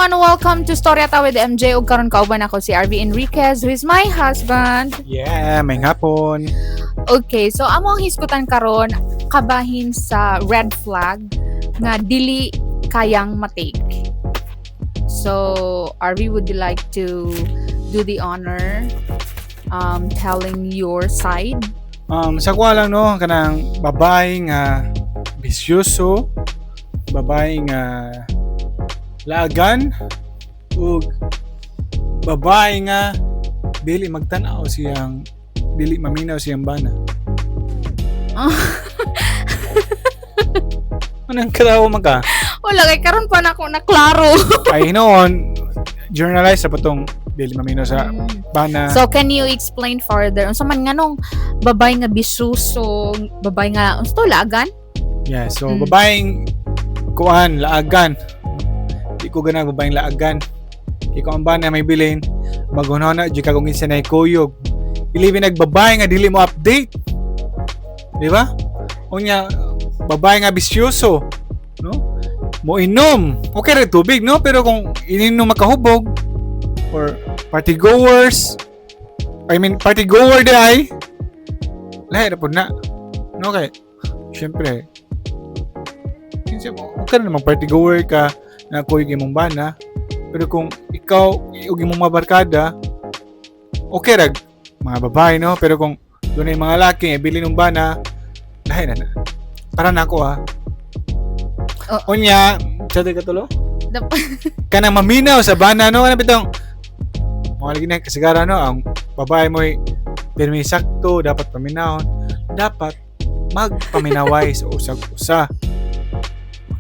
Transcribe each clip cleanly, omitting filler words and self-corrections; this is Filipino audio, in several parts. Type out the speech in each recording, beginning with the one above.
everyone, welcome to Storyata with MJ. Ug karon kauban ako si RV Enriquez, who is my husband. Yeah, may hapon. Okay, so amo ang hisgutan karon kabahin sa red flag nga dili kayang matake. So, RV, would you like to do the honor telling your side? Sa kuha lang no, kanang babae nga bisyoso, babae nga laagan, ug babae nga dili magtan-aw siyang dili maminaw siyang bana. Anong kalawa ka? Wala kay karon pa na ako naklaro. Ay noon, journalize sa patong dili maminaw sa bana. So can you explain further? Unsa man nganong babae nga bisuso, babae nga unsa to laagan? Yeah, so babaeng kuan laagan. Di ko ganang babaeng laagan. Ikaw ang bana may bilin, maghunahon na di ka kung isa na ikuyog. Ilibin nagbabae nga dili mo update. Di ba? Unya babae nga bisyoso, no? Mo inom. Okay ra tubig, no? Pero kung ininom makahubog or party goers, party goer day, lahi na po na. No, kay syempre okay na naman party goer ka na kuyog imong bana, pero kung ikaw ug imong mabarkada okay rag mga babae, no? Pero kung doon ay mga laki ibili ng bana, lahi na para na ako ha. Unya sa katulo kanang maminaw sa bana, no? Ano bitong mga lagi na kasigara, no? Ang babae mo pirmi sakto, dapat paminahon, dapat magpaminaway sa usag-usa.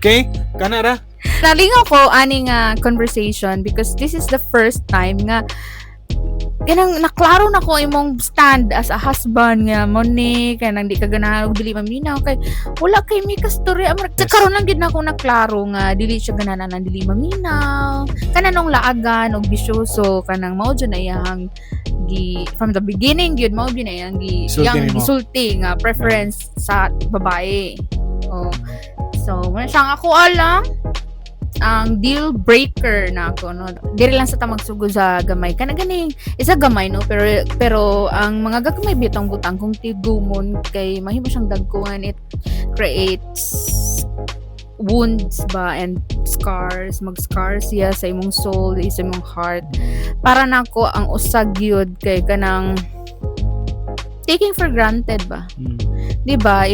Okay? Kana ra? Nalingaw ko ani nga conversation because this is the first time nga kanang naklaro na ko imong stand as a husband nga mo ni kanang di ka ganahan og dili maminaw kay wala kay mi kastorya karon lang gid nako naklaro nga dili siya ganahan nang dili maminaw kananong laagan og bisyoso kanang mao jud na iyang from the beginning gyud mao gyud na iyang gisulti nga preference sa babae. So, wala siyang ako alam ang deal breaker na ako, no? Diri lang sa tamang sugo sa gamay. Kana ganing isa gamay, no? Pero ang mga gagamay bitong butang kung tigumon kay mahimo siyang dagkuhan, it creates wounds ba and scars, mag-scars siya sa imong soul, sa imong heart. Para nako ang usag gyud kay kanang taking for granted ba? Di ba?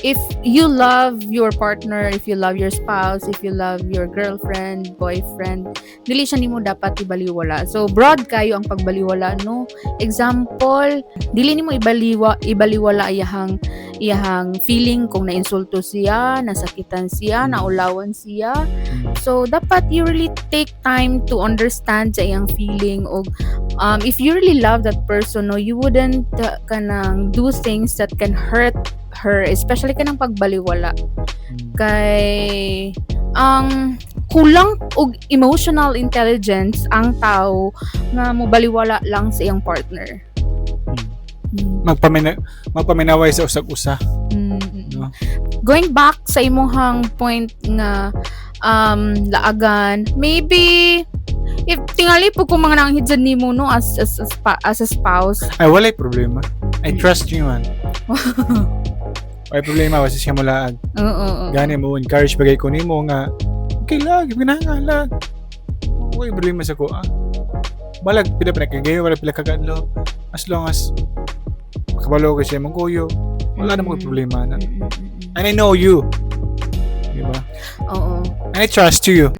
If you love your partner, if you love your spouse, if you love your girlfriend, boyfriend, dili siya nimo dapat ibaliwala. So broad kayo ang pagbaliwala, no? Example, dili nimo ibaliwala iyahang feeling kung nainsulto siya, nasakitan siya, naulawan siya. So dapat you really take time to understand sa iyang feeling og if you really love that person, no, you wouldn't kanang do things that can hurt her, especially kanang pagbaliwala. Kay ang kulang og emotional intelligence ang tao nga mobaliwala lang sa iyang partner. Magpaminaway sa usag-usa. No? Going back sa imong point nga laagan, maybe if tingali po kung mga nanghidyan nimo, no, as a spouse, ay walay problema. I trust you, man. Ay problema kasi siya mo laag. Gani mo encourage bagay ko nimo nga okay lang, ginangalag. Okay problema sa ko. Balag pila pa kagayo, wala pila kagadlo. As long as makabalo ko siya mong kuyo, wala na mong problema na. And I know you. Diba? Oo. And I trust you.